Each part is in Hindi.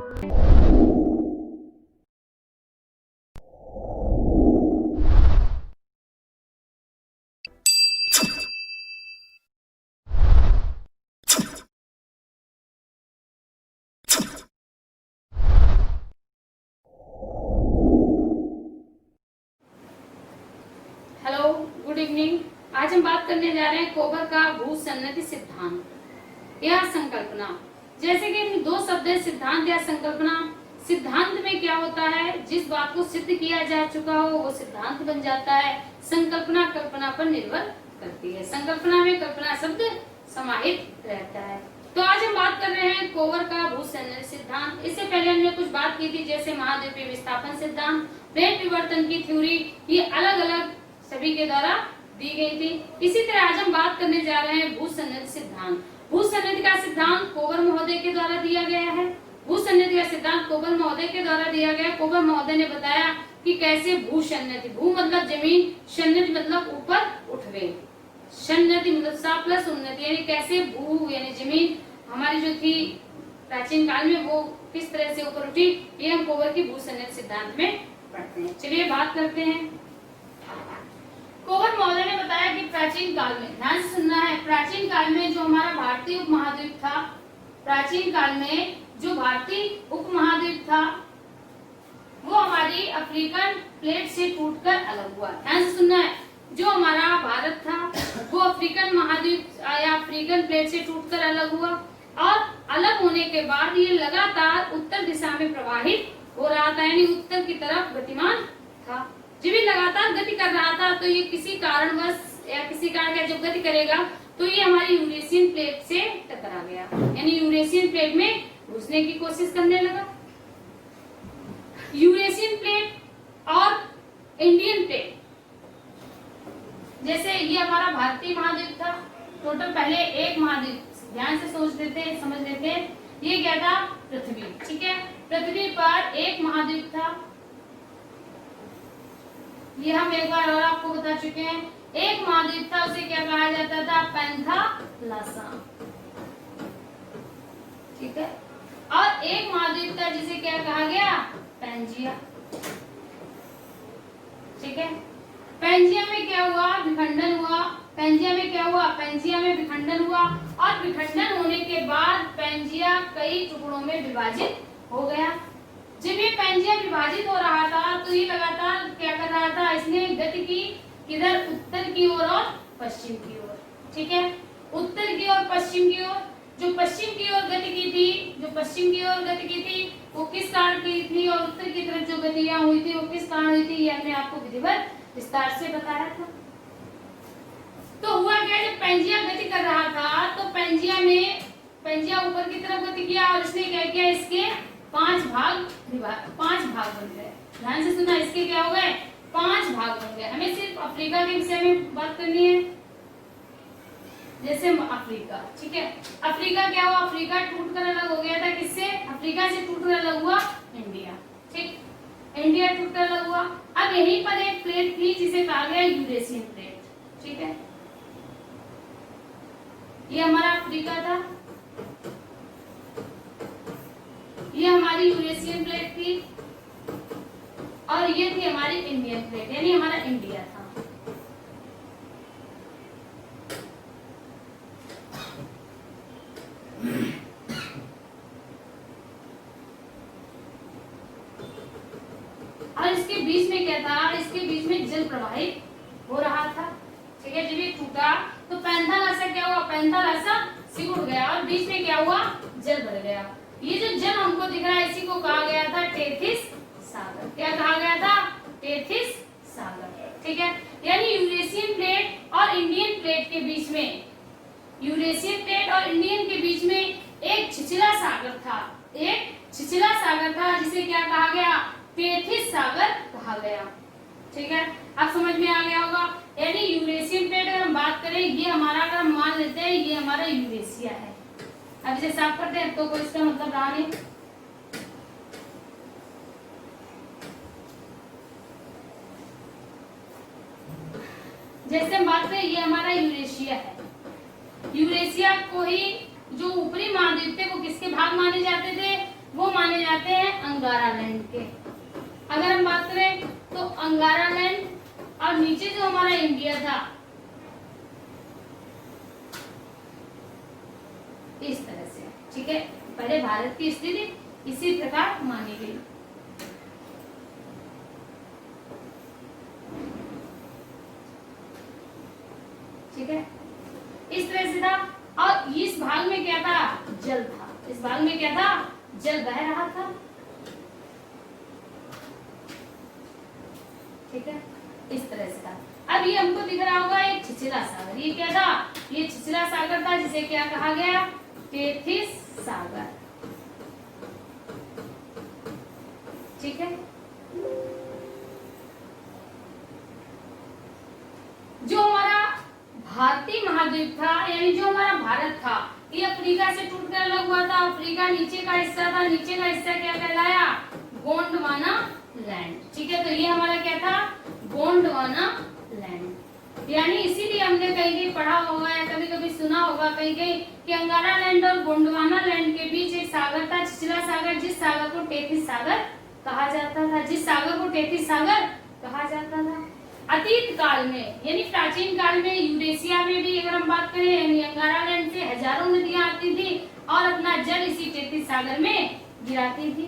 Hello, good evening. आज हम बात करने जा रहे हैं कोबर का भूसन्नति सिद्धांत या संकल्पना। जैसे कि दो शब्द है, सिद्धांत या संकल्पना। सिद्धांत में क्या होता है, जिस बात को सिद्ध किया जा चुका हो वो सिद्धांत बन जाता है। संकल्पना कल्पना पर निर्भर करती है। संकल्पना में कल्पना शब्द समाहित रहता है। तो आज हम बात कर रहे हैं कोबर का भूसन्नति सिद्धांत। इससे पहले हमने कुछ बात की थी, जैसे महाद्वीपीय विस्थापन सिद्धांत, प्लेट विवर्तन की थ्योरी, ये अलग अलग सभी के द्वारा दी गई थी। इसी तरह आज हम बात करने जा रहे हैं भूसन्नति सिद्धांत। भूसन्नति का सिद्धांत कोबर महोदय के द्वारा दिया गया है। भूसन्नति का सिद्धांत कोबर महोदय के द्वारा दिया गया। कोबर महोदय ने बताया कि कैसे भूसन्नति, भू मतलब जमीन, सन्नति मतलब ऊपर उठ गई, सन्नति मतलब सा प्लस उन्नति, यानी कैसे भू यानी जमीन हमारी जो थी प्राचीन काल में वो किस तरह से ऊपर उठी, ये हम कोबर की भूसन्नति सिद्धांत में पढ़ते हैं। चलिए बात करते हैं। कोबर महोदय ने बताया कि प्राचीन काल में, ध्यान से सुनना है, प्राचीन काल में जो हमारा भारतीय उपमहाद्वीप था, प्राचीन काल में जो भारतीय उपमहाद्वीप था वो हमारी अफ्रीकन प्लेट से टूटकर अलग हुआ। ध्यान से सुनना है, जो हमारा भारत था वो अफ्रीकन महाद्वीप या अफ्रीकन प्लेट से टूटकर अलग हुआ और अलग होने के बाद ये लगातार उत्तर दिशा में प्रवाहित हो रहा था, यानी उत्तर की तरफ गतिमान था। जब ये लगातार गति कर रहा था तो ये किसी कारणवश या किसी कारण का जब गति करेगा तो ये हमारी यूरेशियन प्लेट से टकरा गया, यानी यूरेशियन प्लेट में घुसने की कोशिश करने लगा। यूरेशियन प्लेट और इंडियन प्लेट, जैसे ये हमारा भारतीय महाद्वीप था, टोटल पहले एक महाद्वीप, ध्यान से सोच लेते समझ लेते, ये क्या था, पृथ्वी। ठीक है, पृथ्वी पर एक महाद्वीप था, ये हम एक बार और आपको बता चुके हैं। एक महाद्वीप था, उसे क्या कहा जाता था, पैंथालासा। ठीक है, और एक महाद्वीप था जिसे क्या कहा गया, पैंजिया। ठीक है, पैंजिया में क्या हुआ, विखंडन हुआ। पैंजिया में क्या हुआ, पैंजिया में विखंडन हुआ और विखंडन होने के बाद पैंजिया कई टुकड़ों में विभाजित हो गया। जब ये पैंजिया विभाजित हो रहा था तो ये लगातार क्या कर रहा था, इसने गति की किधर, उत्तर की ओर और पश्चिम की ओर। ठीक है, उत्तर की ओर पश्चिम की ओर। जो पश्चिम की ओर गति की थी, जो पश्चिम की ओर गति की थी वो किस कारण की थी, और उत्तर की तरफ जो गतियां हुई थी वो किस कारण हुई थी, ये हमने आपको विधिवत विस्तार से बताया था। तो हुआ क्या, जब पैंजिया गति कर रहा था तो पैंजिया ऊपर की तरफ गति किया और इसने क्या किया, इसके पांच भाग बन गए। ध्यान से सुना, इसके क्या हो गए, 5 भाग बन गए। हमें सिर्फ अफ्रीका के विषय में बात करनी है, जैसे अफ्रीका। ठीक है, अफ्रीका क्या हुआ, अफ्रीका टूटकर अलग हो गया था, किससे, अफ्रीका से टूटकर अलग हुआ इंडिया। ठीक, इंडिया टूटकर अलग हुआ। अब यहीं पर एक प्लेट थी जिसे कहा गया यूरेशियन प्लेट। ठीक है, ये हमारा अफ्रीका था, ये हमारी यूरेशियन प्लेट थी और ये थी हमारी इंडियन प्लेट, यानी हमारा इंडिया था। और इसके बीच में क्या था, इसके बीच में जल प्रवाहित हो रहा था। ठीक है, जब ये टूटा तो पैंथालासा क्या हुआ, पैंथालासा सिकुड़ गया और बीच में क्या हुआ, जल भर गया। ये जो जल हमको दिख रहा है इसी को कहा गया था टेथिस सागर। क्या कहा गया था, टेथिस सागर। ठीक है, यानी यूरेशियन प्लेट और इंडियन प्लेट के बीच में, यूरेशियन प्लेट और इंडियन के बीच में एक छिछला सागर था, एक छिछला सागर था जिसे क्या कहा गया, टेथिस सागर कहा गया। ठीक है, अब समझ में आ गया होगा। यानी यूरेशियन प्लेट अगर हम बात करें, ये हमारा, अगर हम मान लेते हैं ये हमारा यूरेशिया है। अब इसे साफ करते हैं तो कोई इसका मतलब रहा नहीं। जैसे हम बात करें, ये हमारा यूरेशिया है। यूरेशिया को ही जो ऊपरी महाद्वीप थे वो किसके भाग माने जाते थे, वो माने जाते अंगारा लैंड के। अगर हम बात करें तो अंगारा लैंड और नीचे जो हमारा इंडिया था इस तरह से, ठीक है। पहले भारत की स्थिति इसी प्रकार मानी गई। ठीक है, इस तरह से था। और इस भाग में क्या था? जल था। इस भाग में क्या था? जल बह रहा था। ठीक है, इस तरह से था। अब ये हमको दिख रहा होगा एक छिछला सागर। ये क्या था? ये छिछला सागर था, जिसे क्या कहा गया? टेथिस सागर। ठीक है, जो हमारा भारतीय महाद्वीप था, यानी जो हमारा भारत था, ये अफ्रीका से टूट कर अलग हुआ था। अफ्रीका नीचे का हिस्सा था। नीचे का हिस्सा क्या कहलाया? गोंडवाना लैंड। ठीक है, तो ये हमारा क्या था? गोंडवाना लैंड। यानी इसीलिए हमने कहीं कहीं पढ़ा होगा या कभी कभी सुना होगा कहीं कहीं कि अंगारा लैंड और गोंडवाना लैंड के बीच एक सागर था, छिछला सागर, जिस सागर को टेथिस सागर कहा जाता था। जिस सागर को टेथिस सागर कहा जाता था। अतीत काल में यानी प्राचीन काल में यूरेशिया में भी अगर हम बात करें, यानी अंगारा लैंड से हजारों नदियां आती थी और अपना जल इसी टेथिस सागर में गिराती थी।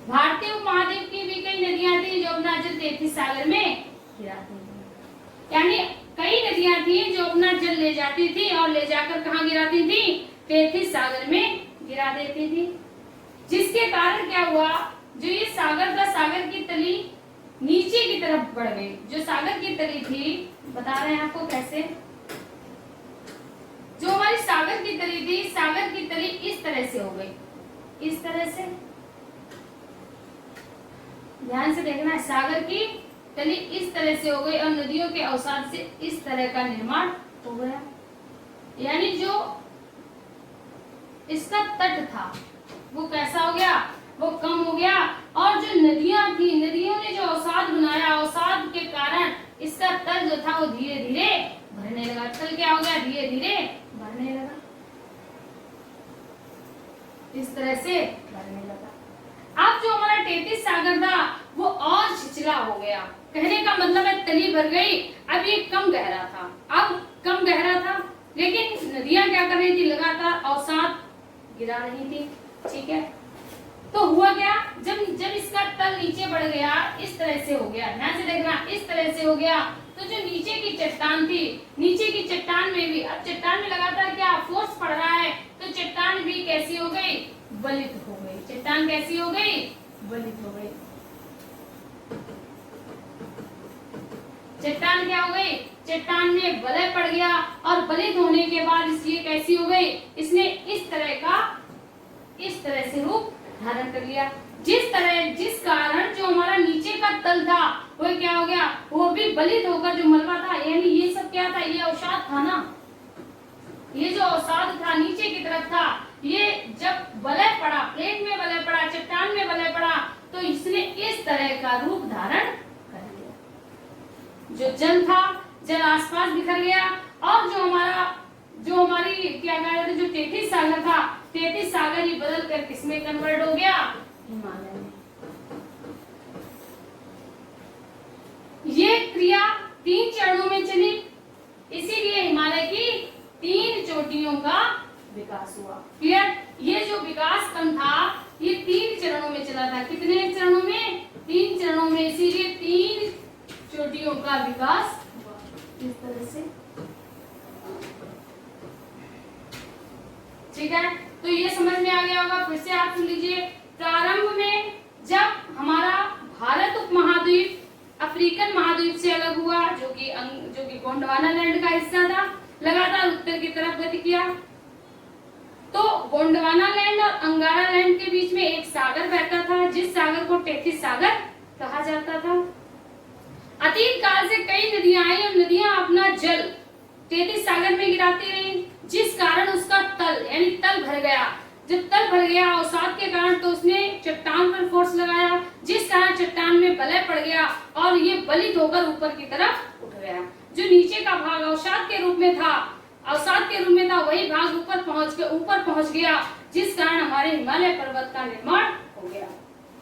भारतीय उपमहाद्वीप की भी कई नदियां थी जो अपना जल टेथिस सागर में गिराती थी। यानी कई नदियां थी जो अपना जल ले जाती थी और ले जाकर कहाँ गिराती थी? टेथिस सागर में गिरा देती थी। जिसके कारण क्या हुआ? जो ये सागर था, सागर की तली नीचे की तरफ बढ़ गई। जो सागर की तली थी, बता रहे हैं आपको कैसे। जो हमारी सागर की तली थी, सागर की तली इस तरह से हो गई, इस तरह से। ध्यान से देखना है, सागर की तली इस तरह से हो गई और नदियों के अवसाद से इस तरह का निर्माण हो गया। यानी जो इसका तट था वो कैसा हो गया? वो कम हो गया। और जो नदियां थी, नदियों ने जो अवसाद बनाया, अवसाद के कारण इसका तल जो था वो धीरे धीरे भरने लगा। तल क्या हो गया? धीरे धीरे भरने लगा, इस तरह से भरने लगा। अब जो हमारा टेथिस सागर था वो और छिछला हो गया। कहने का मतलब है तली भर गई। अब ये कम गहरा था, अब कम गहरा था, लेकिन नदियां क्या कर रही थी? लगातार अवसाद गिरा रही थी। ठीक है, तो हुआ क्या? जब इसका तल नीचे बढ़ गया, इस तरह से हो गया, ध्यान से देखना, इस तरह से हो गया, तो जो नीचे की चट्टान थी, नीचे की चट्टान में भी, अब चट्टान में लगातार क्या फोर्स पड़ रहा है, तो चट्टान भी कैसी हो गई? बलित हो गई। चट्टान कैसी हो गई? बलित हो गई। चट्टान क्या हो गई? चट्टान में वलय पड़ गया और बलित होने के बाद इसलिए कैसी हो गई? इसने इस तरह से रूप धारण कर लिया। जिस कारण जो हमारा नीचे का तल था वो क्या हो गया? वो भी बलित होकर जो मलबा था, यानी ये सब क्या था? ये अवसाद था ना। ये जो अवसाद था नीचे की तरफ था, ये जब वलय पड़ा, प्लेट में वलय पड़ा, चट्टान में वलय पड़ा, तो इसने इस तरह का रूप धारण कर लिया। जो जल था, जल आसपास बिखर गया और जो हमारी क्या कहते थे, जो टेथिस सागर था, टेथिस सागर ही बदल कर किसमें कन्वर्ट हो गया? हिमालय में। ये क्रिया 3 चरणों में चली, इसीलिए हिमालय की 3 चोटियों का विकास हुआ। क्लियर? ये जो विकास क्रम था ये 3 चरणों में चला था। कितने चरणों में? 3 चरणों में, इसीलिए 3 चोटियों का विकास हुआ इस तरह से। ठीक है, तो ये समझ में आ गया होगा। फिर से आप सुन लीजिए। प्रारंभ में जब हमारा भारत उपमहाद्वीप अफ्रीकन महाद्वीप से अलग हुआ, जो कि गोंडवाना लैंड का हिस्सा था, लगातार उत्तर की तरफ गति किया, तो गोंडवाना लैंड और अंगारा लैंड के बीच में एक सागर बहता था, जिस सागर को टेथिस सागर कहा जाता था। अतीत काल से कई नदियां आई और नदियां अपना जल टेथिस सागर में गिराती रही, जिस कारण उसका तल यानी तल भर गया। जब तल भर गया अवसाद के कारण, तो उसने चट्टान पर फोर्स लगाया, जिस कारण चट्टान में वलय पड़ गया और ये बलित होकर ऊपर की तरफ उठ गया। जो नीचे का भाग अवसाद के रूप में था, वही भाग ऊपर पहुंच गया, जिस कारण हमारे हिमालय पर्वत का निर्माण हो गया।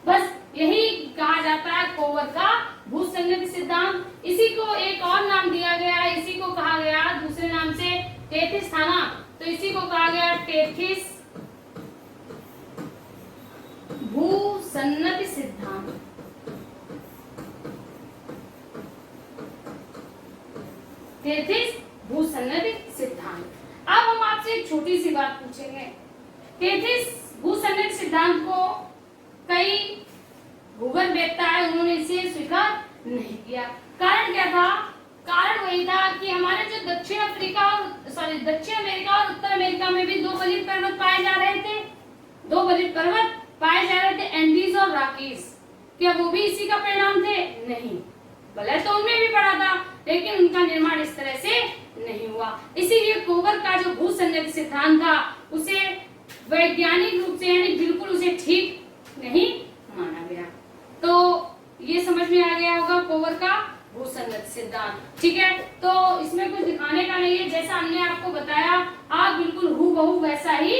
बस यही कहा जाता है कोवर का भूसंगति सिद्धांत। इसी को एक और नाम दिया गया, इसी को कहा गया दूसरे नाम से टेथिस था ना, तो इसी को कहा गया टेथिस भूसन्नति सिद्धांत। टेथिस भूसन्नति सिद्धांत। अब हम आपसे एक छोटी सी बात पूछेंगे। टेथिस भूसन्नति सिद्धांत को कई भूगोलवेत्ता है उन्होंने इसे स्वीकार नहीं किया। कारण क्या था? कारण वही था कि हमारे जो दक्षिण अमेरिका और उत्तर अमेरिका में भी दो बलित पर्वत पाए जा रहे थे, दो बलित पर्वत पाए जा रहे थे, एंडीज और रॉकीज। क्या वो भी इसी का परिणाम थे? नहीं, भले तो उनमें भी पड़ा था, लेकिन उनका निर्माण इस तरह से नहीं हुआ। इसीलिए कोवर का जो भूसंगति सिद्धांत था उसे वैज्ञानिक रूप से यानी बिल्कुल उसे ठीक नहीं माना गया। तो ये समझ में आ गया होगा कोवर का भूसंगति सिद्धांत। ठीक है, तो इसमें कुछ दिखाने का नहीं है, जैसा हमने आपको बताया आप बिल्कुल हूबहू वैसा ही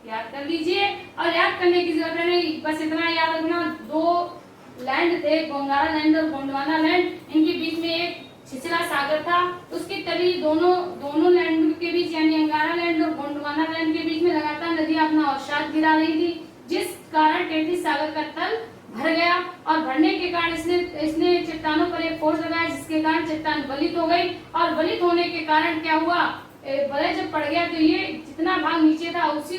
याद कर लीजिए। और याद करने की जरूरत नहीं, बस इतना याद रखना, दो लैंड थे, गोंगारा लैंड और गोंडवाना लैंड, इनके बीच में एक छिछला सागर था, उसकी तली दोनों लैंड के बीच यानी अंगारा लैंड और गोंडवाना लैंड के बीच में लगातार नदी अपना अवसाद गिरा रही थी, जिस कारण टेथिस सागर का तल भर गया और भरने के कारण इसने चट्टानों पर एक फोर्स लगाया, जिसके कारण चट्टान वलित हो गई। और वलित होने के कारण क्या हुआ, बड़े जब पड़ गया तो ये जितना भाग नीचे था उसी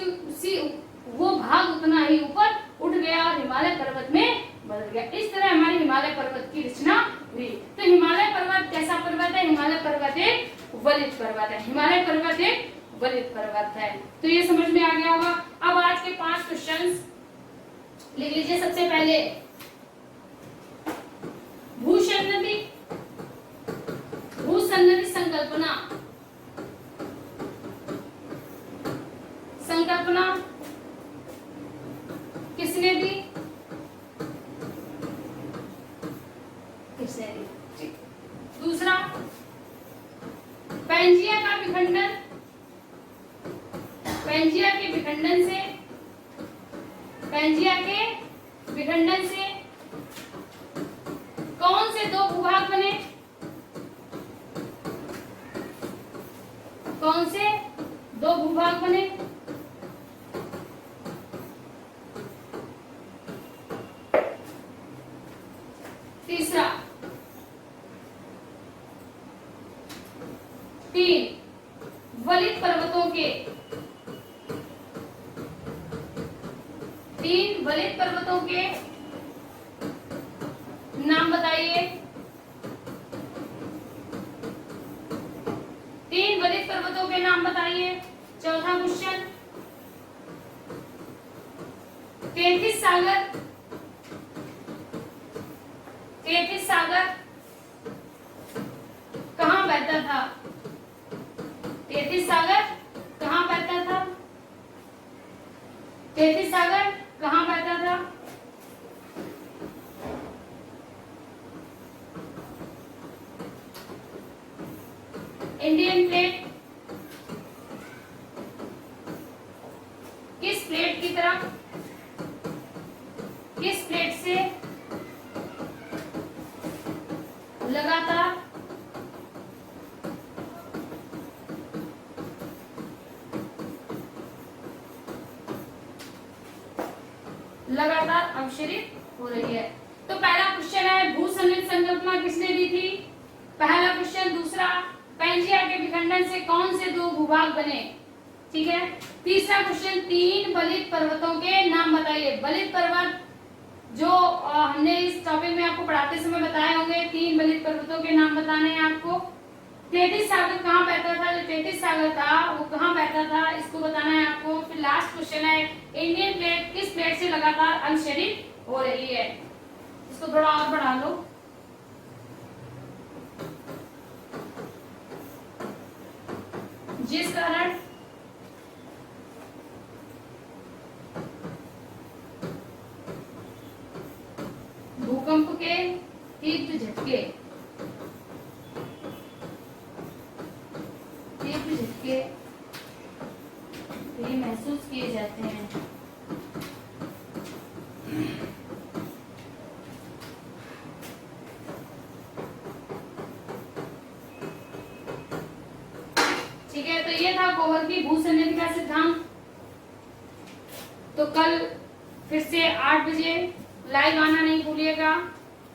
वो भाग उतना ही ऊपर उठ गया और हिमालय पर्वत में बदल गया। इस तरह हमारी हिमालय पर्वत की रचना हुई। तो हिमालय पर्वत कैसा पर्वत है? हिमालय पर्वत एक वलित पर्वत है। हिमालय पर्वत एक वलित पर्वत है। तो ये समझ में आ गया होगा। अब आज के 5 क्वेश्चंस लिख लीजिए। सबसे पहले भूसन्नति संकल्पना किसने दी? दूसरा, पैंजिया के विखंडन से कौन से दो भूभाग बने? कौन से दो भूभाग बने? तीसरा, 3 वलित पर्वतों के 3 वलित पर्वतों के नाम बताइए। 3 वलित पर्वतों के नाम बताइए। चौथा क्वेश्चन, टेथिस सागर कहाँ बहता था? टेथिस सागर कहाँ बहता था? टेथिस सागर कहाँ बहता था? इंडियन प्लेट किस प्लेट की तरफ, किस प्लेट से लगातार अवशोषित हो रही है? तो पहला क्वेश्चन है भूसन्निध संकल्पना किसने दी थी? पहला क्वेश्चन। दूसरा, पैंजिया के विखंडन से कौन से दो भूभाग बने? ठीक है। तीसरा क्वेश्चन, 3 वलित पर्वतों के नाम बताइए। वलित पर्वत जो हमने इस टॉपिक में आपको पढ़ाते समय बताए होंगे, 3 वलित पर्वतों के नाम बताने हैं आपको। टेथिस सागर कहाँ बहता था? जो टेथिस सागर था वो कहाँ बहता था, इसको बताना है आपको। फिर लास्ट क्वेश्चन है, इंडियन प्लेट किस प्लेट से लगातार अंशरित हो रही है? इसको थोड़ा और बढ़ा लो। जिस कारण भूकंप के तीव्र झटके ये महसूस किए जाते हैं। कोहर की भूसंनिधि का सिद्धांत। तो कल फिर से 8 बजे लाइव आना नहीं भूलिएगा,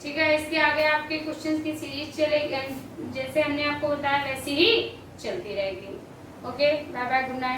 ठीक है। इसके आगे आपके क्वेश्चंस की सीरीज चलेगी, जैसे हमने आपको बताया वैसी ही चलती रहेगी। Okay, bye bye, good night.